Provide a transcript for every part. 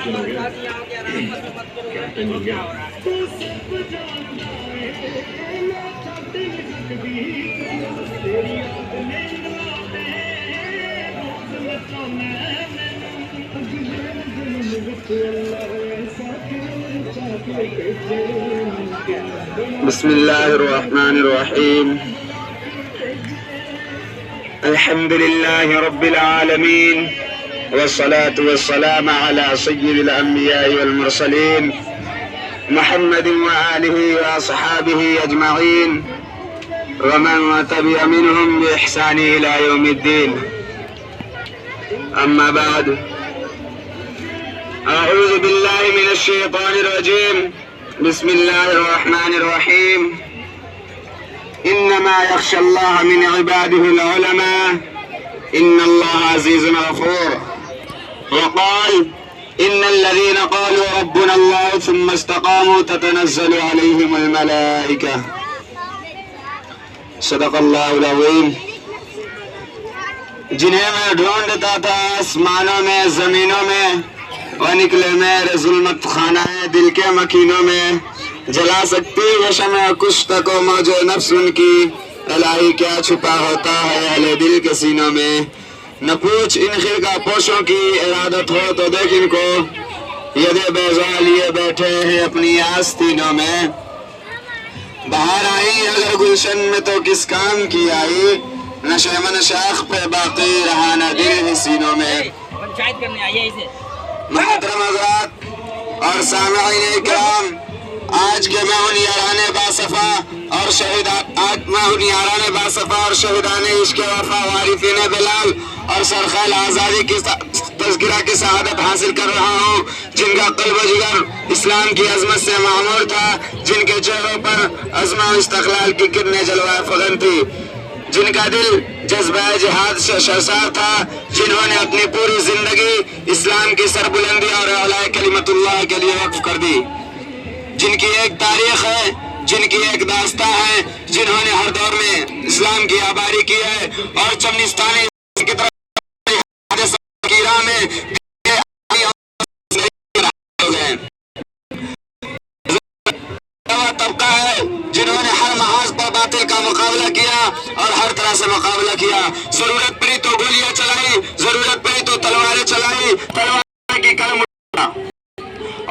بسم الله الرحمن الرحيم. الحمد لله رب العالمين، والصلاة والسلام على سيد الأنبياء والمرسلين محمد وآله وأصحابه أجمعين ومن تبع منهم بإحسان إلى يوم الدين. أما بعد، أعوذ بالله من الشيطان الرجيم. بسم الله الرحمن الرحيم. إنما يخشى الله من عباده العلماء إن الله عزيز غفور. وقال إن الذين قالوا ربنا الله ثم استقاموا تتنزل عليهم الملائكة. صدق الله العظيم. جنہیں میں ڈھونڈتا تھا آسمانوں میں زمینوں میں، وہ نکلے میرے ظلمت خانہ دل کے مکینوں میں. جلا سکتی ہے شمع کشت کو موج نفس ان کی، الہی کیا چھپا ہوتا ہے اہل دل کے سینوں میں. نہ پوچھ ان خرقہ پوشوں کی ارادت ہو تو دیکھ ان کو، ید بیضا لیے بیٹھے ہیں اپنی آستینوں میں. بہار آئی اگر گلشن میں تو کس کام کی آئی، نشے من شاخ پہ باقی رہا نہ دل ہی سینوں میں. محترم حضرات اور سامعین اکرام، آج کے میں ان یاران باصفا اور شہدان عشق وفا وارثین بلال اور سرخیل آزادی کی تذکرہ کی سعادت حاصل کر رہا ہوں، جن کا قلب و جگر اسلام کی عظمت سے معمور تھا، جن کے چہروں پر عزم و استقلال کی کرنیں جلوہ فغن تھی، جن کا دل جذبہ جہاد سے شرسار تھا، جنہوں نے اپنی پوری زندگی اسلام کی سربلندی اور اعلاء کلمت اللہ کے لیے وقف کر دی، جن کی ایک تاریخ ہے، جن کی ایک داستان ہے، جنہوں نے ہر دور میں اسلام کی آباری کی ہے اور چمنستانی کی طرف کی راہ میں طبقہ ہے، جنہوں نے ہر محاذ پر باطل کا مقابلہ کیا اور ہر طرح سے مقابلہ کیا. ضرورت پڑی تو گولیاں چلائی، ضرورت پڑی تو تلواریں چلائی، تلوار کی قلم اٹھا،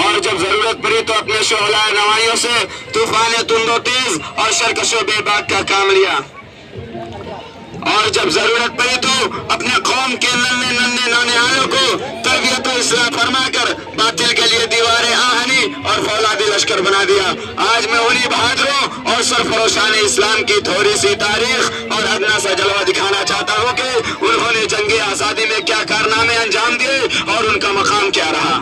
اور جب ضرورت پڑی تو اپنے شعلہ نوائیوں سے طوفان تند و تیز اور شرکش و بے باک کا کام لیا، اور جب ضرورت پڑی تو اپنے قوم کے ننھے نونہالوں کو تربیت و اصلاح فرما کر باطل کے لیے دیواریں آہنی اور فولادی لشکر بنا دیا. آج میں انہی بہادروں اور سرفروشان اسلام کی تھوڑی سی تاریخ اور ادنا سا جلوہ دکھانا چاہتا ہوں کہ انہوں نے جنگ آزادی میں کیا کارنامے انجام دیے اور ان کا مقام کیا رہا.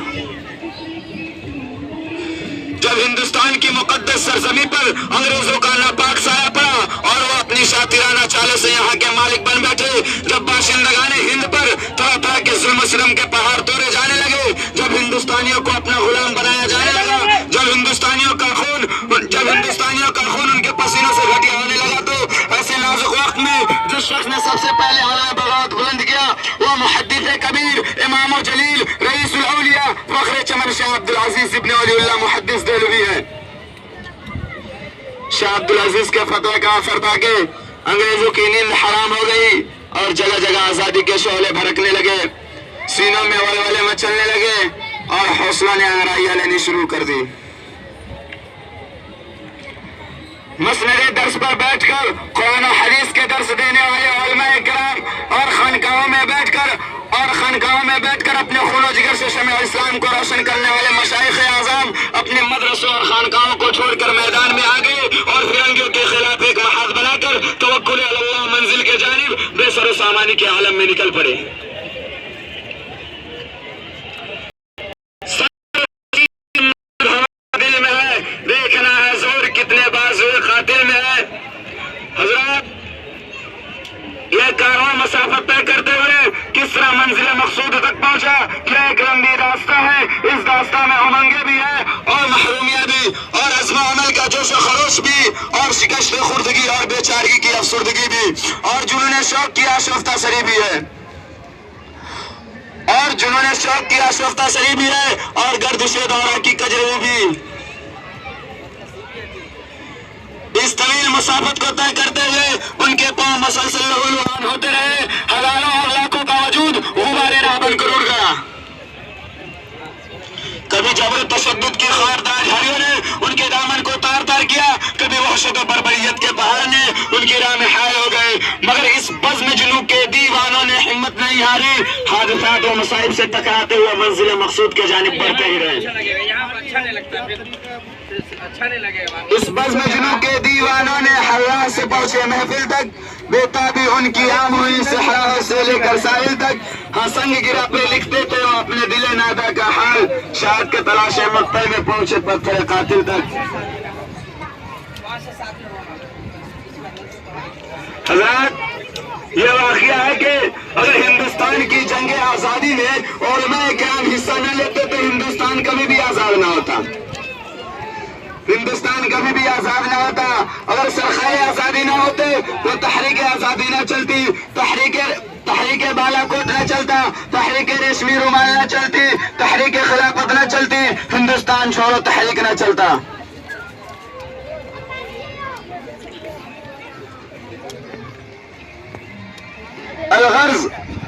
جب ہندوستان کی مقدس سرزمین پر انگریزوں کا ناپاک سایہ پڑا اور وہ اپنی شاطرانہ چالوں سے یہاں کے مالک بن بیٹھے، جب باشندگان ہند پر طرح طرح کے ظلم و ستم کے پہاڑ توڑے جانے لگے، جب ہندوستانیوں کو اپنا غلام بنایا جانے لگا، جب ہندوستانیوں کا خون ان کے پسینوں سے گھٹیا ہونے لگا، تو ایسے نازک وقت میں جس شخص نے سب سے پہلے اعلیٰ بغاوت بلند کیا وہ محدث کبیر، امام و جلیل، رئیس الاولیاء، فخر چمن شاہ عبدالعزیز ابن ولی اللہ محدث دہلوی ہے. شاہ عبدالعزیز کے فتوے کا اثر تھا کہ انگریزوں کی نیند حرام ہو گئی اور جگہ جگہ آزادی کے شعلے بھڑکنے لگے، سینوں میں ولولے مچلنے لگے اور حوصلہ نے آرائیاں لینی شروع کر دی. مسند درس پر بیٹھ کر قرآن و حدیث کے درس دینے والے علماء کرام اور خانقاہوں میں بیٹھ کر اپنے خون و جگر سے شمع اسلام کو روشن کرنے والے مشائخ اعظام اپنے مدرسوں اور خانقاہوں کو چھوڑ کر میدان میں آ گئے اور فرنگیوں کے خلاف ایک محاذ بنا کر توکل علی اللہ منزل کے جانب بے سر و سامانی کے عالم میں نکل پڑے. دل میں ہے دیکھنا ہے زور کتنے بازو قاتل میں ہے. حضرات، یہ کارواں مسافت طے کرتے ہوئے کس طرح منزل مقصود تک پہنچا، یہ ایک لمبی داستہ ہے. اس داستہ میں امنگیں بھی ہیں اور محرومیاں بھی اور عزم و عمل کا جوش و خروش بھی اور شکست خوردگی اور بیچارگی کی افسردگی بھی اور جنون شوق کی آشفتہ سری بھی ہے. اور جنہوں نے شوق کیا شوفتہ سری بھی ہے اور گردش دورہ کی کجرو بھی. اس طویل مسافت کو طے کرتے ہوئے ان کے پاؤں مسلسل لہولہان ہوتے رہے. ہزاروں اور لاکھوں کا وجود غبار راہ بن کر اڑ گیا. کبھی جبر تشدد کی خاردار جھاڑیوں نے ان کے دامن کو تار تار کیا، کبھی وحشت و بربریت کے پہاڑ نے ان کی راہ میں حائل ہو گئے، مگر اس بزم جنوب کے دیوانوں نے ہمت نہیں ہاری. حادثات و مصائب سے ٹکراتے ہوئے منزل مقصود کے جانب بڑھتے ہی رہے. اس بزم جنوب کے دیوانوں نے حوا سے پہنچے محفل تک، بےتابی ان کی عام ہوئی صحرا سے لے کر ساحل تک. ہاں سنگ گرا پہ لکھتے تھے وہ اپنے دل نادا کا حال، شاید کے تلاش مقتل میں پہنچے پتھر قاتل تک. حضرات یہ واقعہ ہے کہ اگر ہندوستان کی جنگ آزادی میں علماء کرام حصہ نہ لیتے تو ہندوستان کبھی بھی آزاد نہ ہوتا. ہندوستان کبھی بھی آزاد نہ ہوتا. اگر سرخائے آزادی نہ ہوتے تو تحریک آزادی نہ چلتی، تحریک بالا کوٹ نہ چلتا، تحریک ریشمی رومال نہ چلتی، تحریک خلافت نہ چلتی، ہندوستان چھوڑو تحریک نہ چلتا. الغرض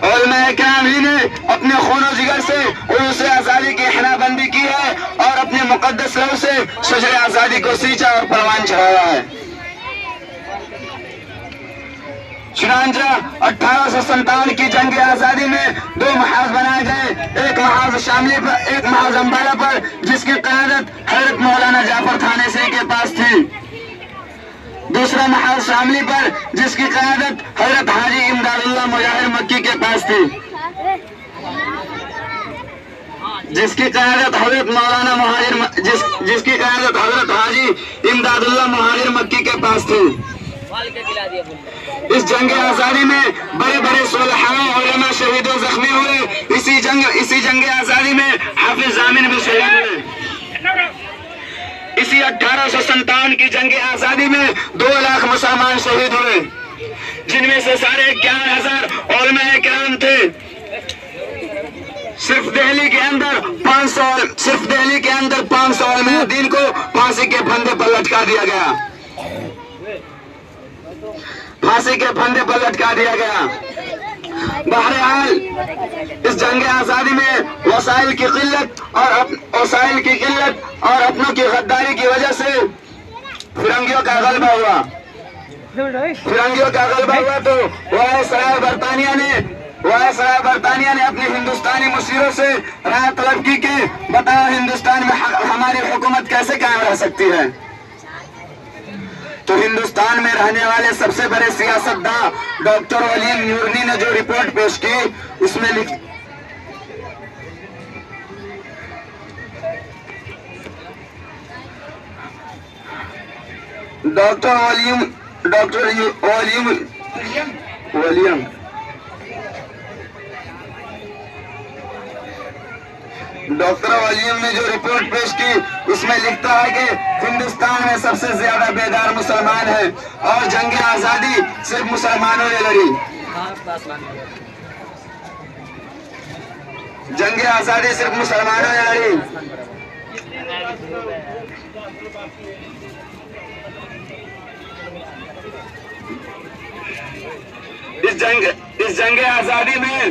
علماء کرام ہی نے اپنے خون و جگر سے عروس آزادی کی حنا بندی کی ہے اور اپنے مقدس لہو سے شجر آزادی کو سینچا اور پروان چڑھایا ہے. چنانچہ 1857 کی جنگ آزادی میں 2 محاذ بنائے گئے، ایک محاذ شاملی پر، ایک محاذ امبالہ پر، جس کی قیادت حضرت مولانا جعفر تھانیسری کے پاس تھی. دوسرا محاذ شاملی پر، جس کی قیادت حضرت حاجی امداد اللہ مظاہر مکی کے پاس تھی. جس کی قیادت حضرت حضرت حاجی امداد اللہ مظاہر مکی کے پاس تھی. اس جنگ آزادی میں بڑے بڑے صلحاء علماء شہید و زخمی ہوئے. اسی جنگ آزادی میں حافظ ضامن بھی شہید ہوئے. اسی 1857 کی جنگ آزادی میں 2 لاکھ مسلمان شہید ہوئے، جن میں سے 11,500 علماء کرام تھے. صرف دہلی کے اندر 500 علماء دین کو پھانسی کے پھندے پر لٹکا دیا گیا. بہرحال اس جنگ آزادی میں وسائل کی قلت اور اپنوں کی غداری کی وجہ سے فرنگیوں کا غلبہ ہوا. تو وائسرائے برطانیہ نے اپنے ہندوستانی مشیروں سے رائے طلب کی کہ بتاؤ ہندوستان میں ہماری حکومت کیسے قائم رہ سکتی ہے. تو ہندوستان میں رہنے والے سب سے بڑے سیاستداں ڈاکٹر ولیم یورنی نے جو رپورٹ پیش کی اس میں ڈاکٹر ولیم نے جو رپورٹ پیش کی اس میں لکھتا ہے کہ ہندوستان میں سب سے زیادہ بیدار مسلمان ہیں اور جنگ آزادی صرف مسلمانوں نے لڑی. جنگ آزادی صرف مسلمانوں نے لڑی. اس جنگ آزادی میں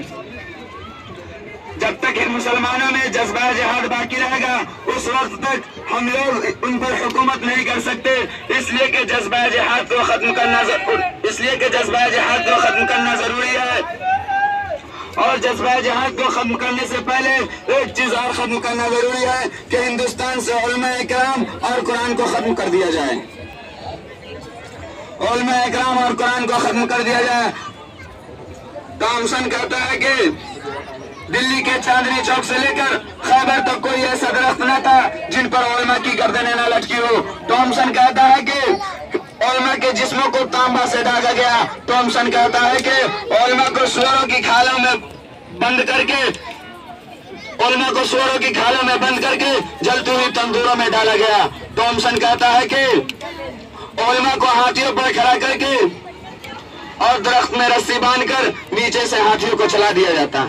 جب تک ان مسلمانوں میں جذبہ جہاد باقی رہے گا اس وقت تک ہم لوگ ان پر حکومت نہیں کر سکتے. اس لیے کہ جذبہ جہاد کو ختم کرنا ضروری ہے. اور جذبہ جہاد کو ختم کرنے سے پہلے ایک چیز اور ختم کرنا ضروری ہے کہ ہندوستان سے علماء اکرام اور قرآن کو ختم کر دیا جائے. علماء اکرام اور قرآن کو ختم کر دیا جائے. تامسن کہتا ہے کہ دلی کے چاندنی چوک سے لے کر خیبر تک کوئی ایسا درخت نہ تھا جن پر علماء کی گردنیں نہ لٹکی ہو. ٹامسن کہتا ہے کہ علماء کے جسموں کو تانبا سے داغا گیا. ٹامسن کہتا ہے کہ علماء کو سوروں کی کھالوں میں بند کر کے جلتی ہوئی تندوروں میں ڈالا گیا. ٹامسن کہتا ہے کہ علماء کو ہاتھیوں پر کھڑا کر کے اور درخت میں رسی باندھ کر نیچے سے ہاتھیوں کو چلا دیا جاتا ہے.